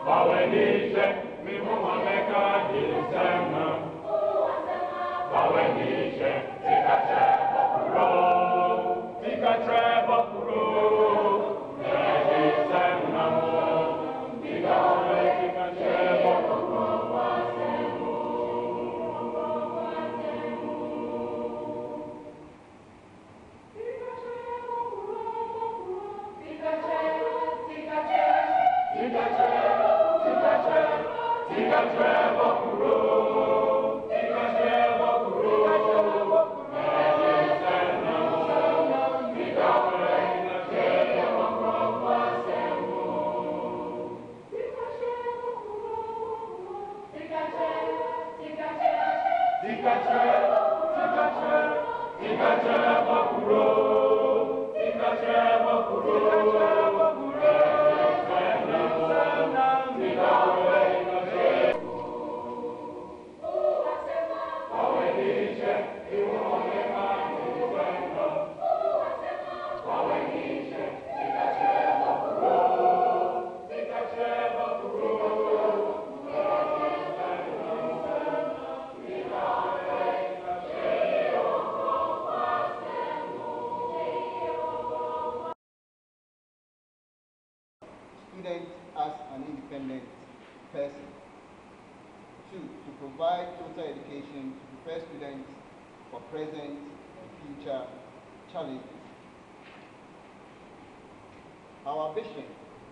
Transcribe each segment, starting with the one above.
Bawenishe, Mimumameka, Hisema. Bawenishe, Tikache, Bokuro, Tikache, Bokuro, Hisema, Tikache, Bokuro. Student as an independent person. 2. To provide total education to prepare students for present and future challenges. Our vision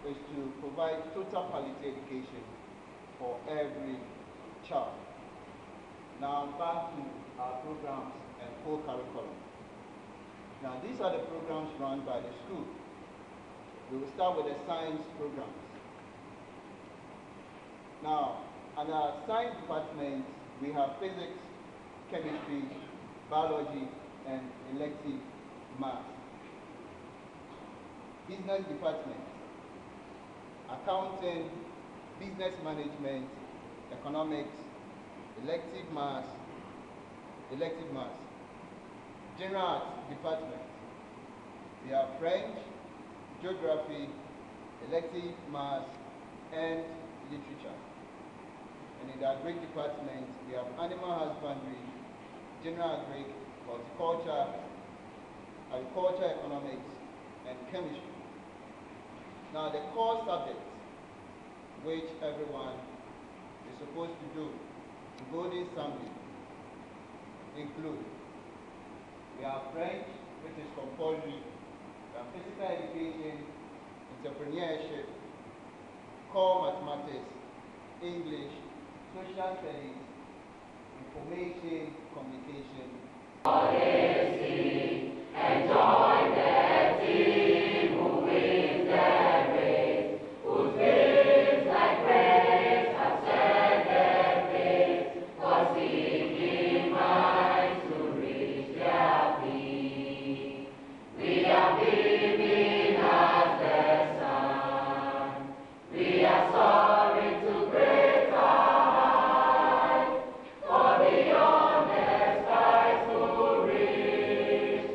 is to provide total quality education for every child. Now back to our programs and core curriculum. Now these are the programs run by the school. We will start with the science programs. Now, under our science department, we have physics, chemistry, biology, and elective math. Business department, accounting, business management, economics, elective math. General arts department, we have French, geography, elective math, and literature. And in the agric department, we have animal husbandry, general agric, horticulture, agriculture economics, and chemistry. Now the core subjects which everyone is supposed to do in Golden Sunbeam include, we have French, which is compulsory, we have physical education, entrepreneurship, core mathematics, English, social studies, information, communication. Enjoy the team who wins the race, whose wings like grace have set their face, for seeking minds to reach their peak. We are beaming as the sun. We are soaring to greater heights, for beyond the skies to reach.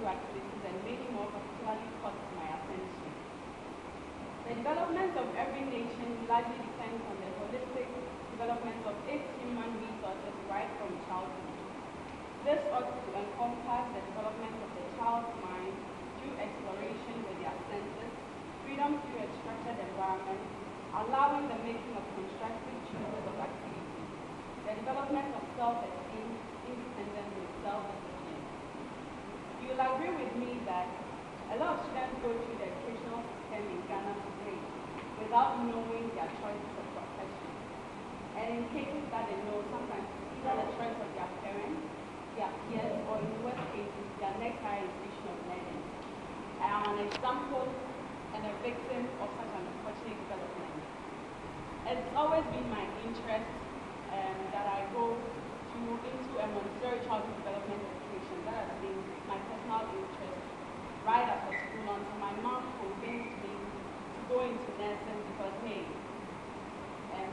school activities, and many more particularly caught my attention. The development of every nation largely depends on the holistic development of its human resources right from childhood. This ought to encompass the development of the child's mind through exploration with their senses, freedom through a structured environment, allowing the making of constructive choices of activities, the development of self-esteem, independence, and self-discipline. You will agree with me that a lot of students go through the educational system in Ghana today without knowing their choices of profession. And in cases that they know, sometimes it's either the choice of their parents, their peers, or in worst cases, their next higher institution of learning. I am an example and a victim of such an unfortunate development. It's always been my interest that I go into a Montessori childhood development education. That has been my personal interest right after school until my mom convinced me to go into nursing because, hey,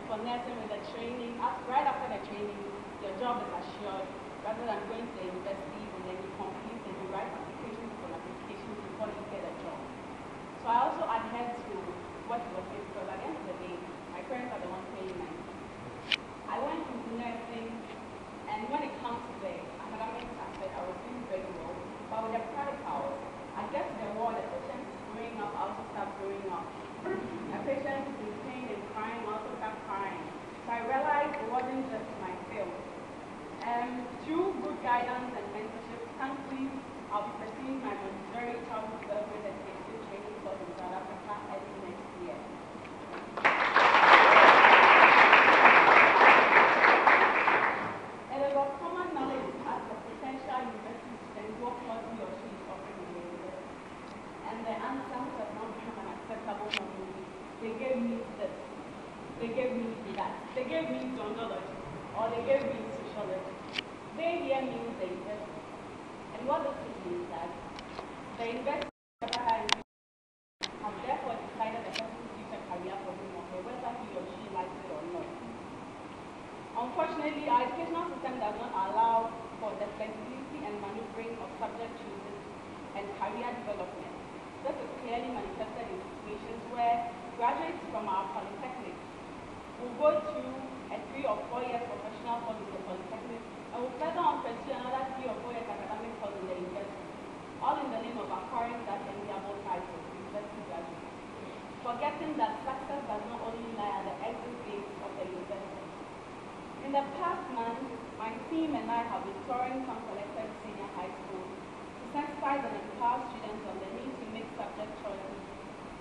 for nursing with the training, right after the training, your job is assured rather than going to the universities and then you complete and you write applications upon applications before you get a job. So I also adhered to what was said because at the end of the day, my parents are the ones paying my fees. I went into nursing, and when it comes to the academic aspect, I was doing very well. But with the practical, I get to the ward, the patient is growing up, I also start growing up. A patient is in pain and crying, I also start crying. So I realized it wasn't just my field. Through good guidance and mentorship, thankfully, I'll be pursuing my Montessori childhood development education training course in South Africa early next year. It is of common knowledge as a potential university student what course he or she is offering in the university. And the answer has not become an acceptable for me. They gave me this, they gave me that, they gave me zoology, or they gave me sociology. They here means the university. And what this means is that the university have therefore decided the person's future career for him or her, whether he or she likes it or not. Unfortunately, our educational system does not allow for the flexibility and maneuvering of subject choices and career development. This is clearly manifested in situations where graduates from our polytechnics will go through a 3 or 4 years professional course in the polytechnic and will further on pursue another 3 or 4 years academic course in the university, all in the name of acquiring that enviable title, university graduate, forgetting that success does not only lie at the exit gate of the university. In the past month, my team and I have been touring some selected senior high schools to sensitize and empower students on the need to make subject choices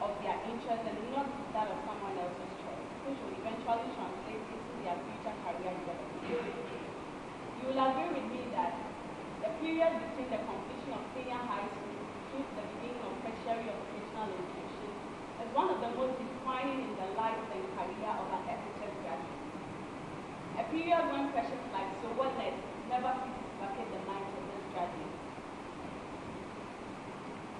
of their interest and not that of someone else's choice, which will eventually translate into their future career development. You will agree with me that the period between the completion of senior high school through the beginning of tertiary occupational education is one of the most defining in the life and career of an SHS graduate. A period when questions like, so what next, never ceases to vacate the minds of this graduate.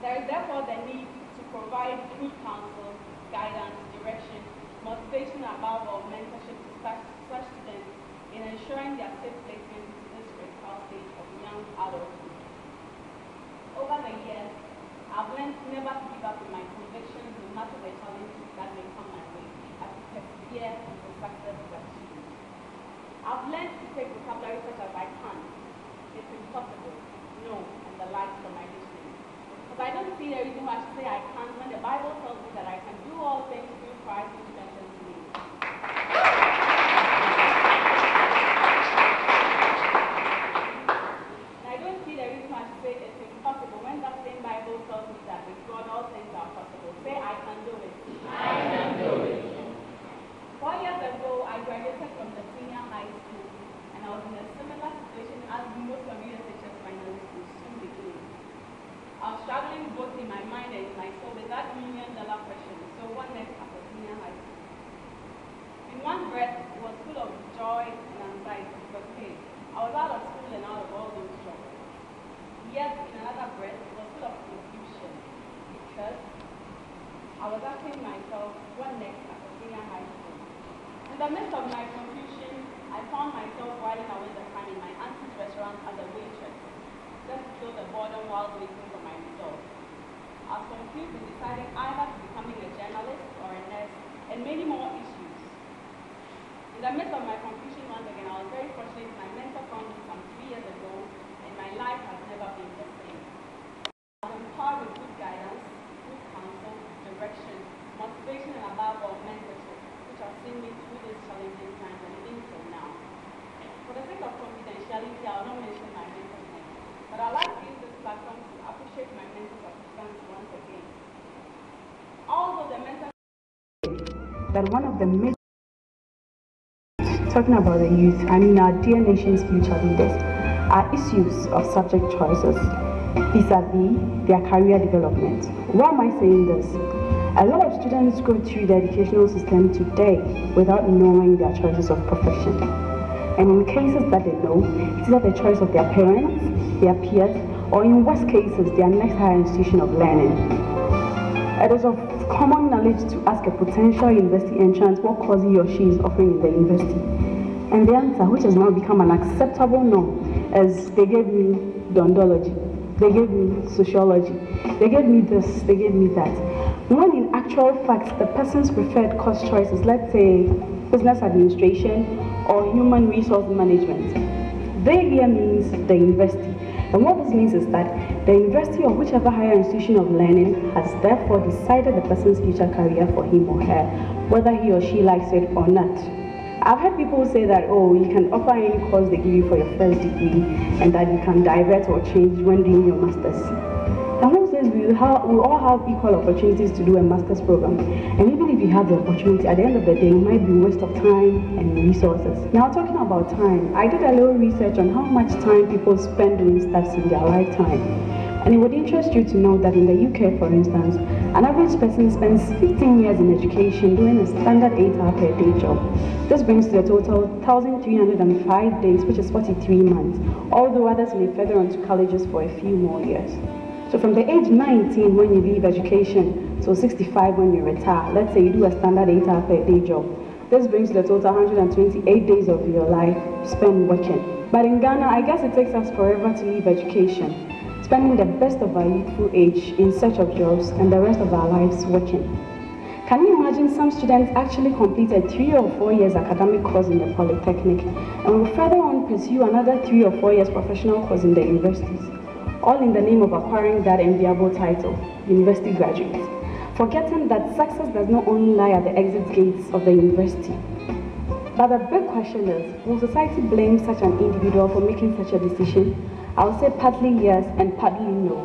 There is therefore the need to provide good counsel, guidance, direction, motivation above all, mentorship to such students in ensuring their safe placement into this critical stage of young adulthood. Over the years, I've learned never to give up in my convictions no matter the challenges that may come my way as we persevere until success is achieved. I've learned to take vocabulary such as I can't, it's impossible, no, and the like from my dictionary. Because I don't see the reason why I should say I can't when the Bible tells me that I can do all things through Christ who strengthens me. And I don't see the reason why I should say it's impossible when that same Bible tells me that with God all things are possible. Say I can do it. I can do it. 4 years ago, I graduated from the senior high school, and I was in a similar situation as most of you SHS finalists will soon be doing. I was struggling both in my mind and in my soul with that $1 million question. So what next after senior high school? In one breath, it was full of joy and anxiety because, hey, I was out of school and out of all those jobs. Yet, in another breath, it was full of confusion because I was asking myself, what next after senior high school? In the midst of my confusion, I found myself whiling away the time in my auntie's restaurant as a waitress. just to feel the boredom while waiting for my results. I was confused in deciding either to becoming a journalist or a nurse, and many more issues. In the midst of my confusion once again, I was very fortunate my mentor found me some 3 years ago, and my life has never been the same. I was empowered with good guidance, good counsel, direction, motivation, and above all, mentorship, which have seen me through these challenging times and even till now. For the sake of confidentiality, I will not mention my mentor's name, but I'd like to use this platform to appreciate my mentor's assistance once again. Although the mentor that one of the major talking about the youth, I mean our dear nation's future leaders, are issues of subject choices vis-a-vis their career development. Why am I saying this? A lot of students go through the educational system today without knowing their choices of profession. And in cases that they know, it's either the choice of their parents, their peers, or in worst cases, their next higher institution of learning. It is of common knowledge to ask a potential university entrant what course he or she is offering in the university. And the answer, which has now become an acceptable norm, is they gave me dondology, they gave me sociology, they gave me this, they gave me that. When in actual fact, the person's preferred course choice is, let's say, business administration or human resource management. They here means the university. And what this means is that the university or whichever higher institution of learning has therefore decided the person's future career for him or her, whether he or she likes it or not. I've heard people say that, oh, you can offer any course they give you for your first degree and that you can divert or change when doing your master's. And who says we all have equal opportunities to do a master's program? And even if you have the opportunity, at the end of the day, it might be a waste of time and resources. Now, talking about time, I did a little research on how much time people spend doing stuff in their lifetime. And it would interest you to know that in the UK, for instance, an average person spends 15 years in education doing a standard 8-hour per day job. This brings to a total 1,305 days, which is 43 months, although others may feather onto colleges for a few more years. So from the age 19 when you leave education to 65 when you retire, let's say you do a standard 8-hour per day job, this brings to the total 128 days of your life spent working. But in Ghana, I guess it takes us forever to leave education, spending the best of our youthful age in search of jobs and the rest of our lives working. Can you imagine some students actually completed 3 or 4 years academic course in the polytechnic and will further on pursue another 3 or 4 years professional course in the universities, all in the name of acquiring that enviable title, university graduate, forgetting that success does not only lie at the exit gates of the university. But the big question is, will society blame such an individual for making such a decision? I would say partly yes and partly no.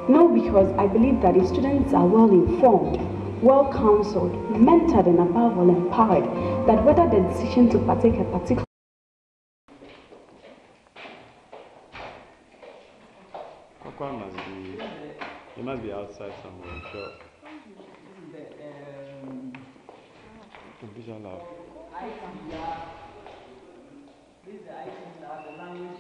No, because I believe that if students are well informed, well counseled, mentored, and above all empowered, that whether the decision to partake a particular it must be outside somewhere, sure. Computer lab. This is the language